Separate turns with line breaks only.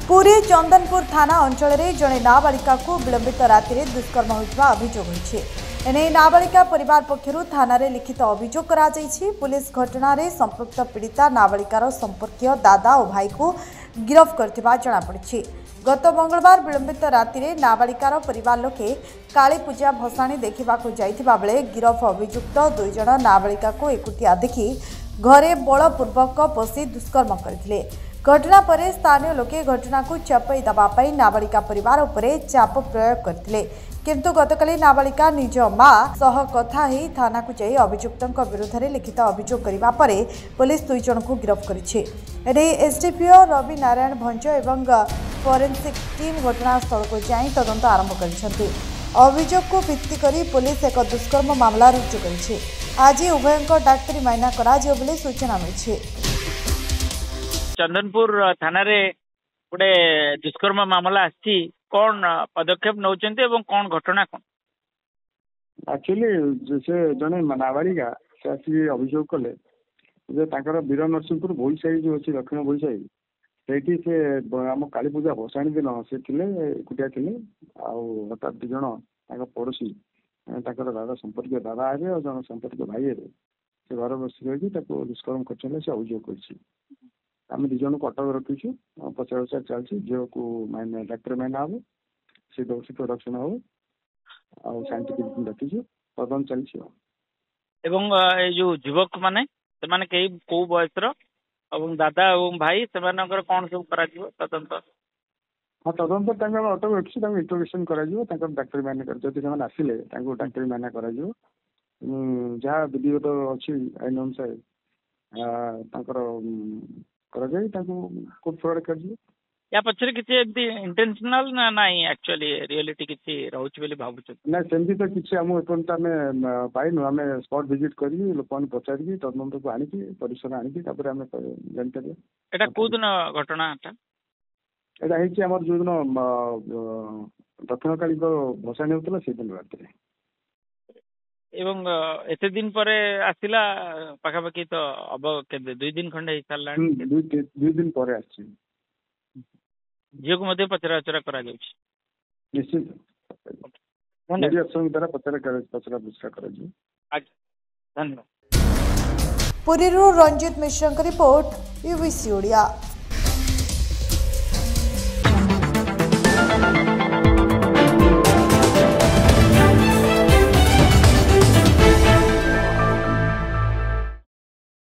पुरी चंदनपुर थाना अंचल में जड़े नाबालिका को विलंबित राति दुष्कर्म होता अभियोग होइछे। एने नाबालिका परिवार पक्षर थाना रे लिखित अभियोग करा जाइछि। पुलिस घटना रे संपृक्त पीड़िता नाबालिकार संपर्कीय दादा और भाई को गिरफ्त करथिबा जणा पड़िछि। गत मंगलवार विलंबित राति रे नाबालिकार परिवार लोके काली पूजा भसाणी देखा जाइथिबा बेले गिरफ अभियुक्त दुई जण नाबालिका को एकुटिया देखि घरे बलपूर्वक पशि दुष्कर्म करथिले। घटना पर स्थानीय लोके घटना को चपई दबाई नाबालिका परिवार उपरे चाप प्रयोग करथिले, किंतु गतकाली नाबालिका निज मां सह कथा ही थाना को जाई अभियुक्तों विरुद्ध में लिखित अभियोग करबा परे पुलिस दुई जन को गिरफ्त करिछि। एने एसडीपीओ रवि नारायण भंज एवं फोरेंसिक टीम घटनास्थल को जाई तदंत आरंभ करिसेंति। अभियोग को भित्ति करी पुलिस एक दुष्कर्म मामला रुजु करिछि। आज उभयंक डाक्तरी माइना करा जियो बोली सूचना मिलिछि।
चंदनपुर थाना रे गोटे दुष्कर्म मामला आछि, कौन पदक्षेप नौचंती एवं कौन घटना कौन?
एक्चुअली जैसे जने नाबालिका से आसी अभियोग कले जे तांकर वीर नरसिंहपुर भोईसाही जो अच्छी दक्षिण भोईसाही से आम काली पूजा भसाणी दिन से एकुटिया थे हठात दु जन पड़ोशी दादा संपर्क दादा हे और जन संपर्क भाई हे से घर बस दुष्कर्म कर अभियोग कर आम दु जन को अटक रखीचु। पचार उचार चलती झील को माइना डाक्तर माइना हम से दोषी प्रोडक्शन हम आउ साइंटिफिक रखीचु तदन चलती।
जो युवक माने कई को बयसर दादा और भाई से कौन सब करा तदंत?
हाँ तदंत अटक रखी इंटरोगेशन कर डाक्तर माइना जब आसिले डाक्तर माइना कर जहाँ विधिगत अच्छी आईन अनुसार कोर्ट फरवर्ड कर
या पछरे किछि इंटेंशनल ना नाही एक्चुअली रियलिटी किछि रहउछ बोली भाबुछ
ना सेमती तो किछि हम एपंत आमे पाइनु आमे स्पॉट विजिट करी लोकन पचारी तदनंत को आनी परिसर आनी तापर आमे जानते
एटा को दिन घटना
एटा हेछि हमर जो दिन दक्षिण काली को भसाणी होतला से दिन रात रे
एवं एते दिन पर आसिला पाखापाखि तो अब केते 2 दिन खंडे ही साला
2 दिन पर आछि।
झील को मध्य पचरा उचरा करा जाउछि
निश्चित मीडिया संग द्वारा पचरा बुझा करा जी।
धन्यवाद।
पुरी रंजित मिश्र रिपोर्ट यूबीसी ओडिया।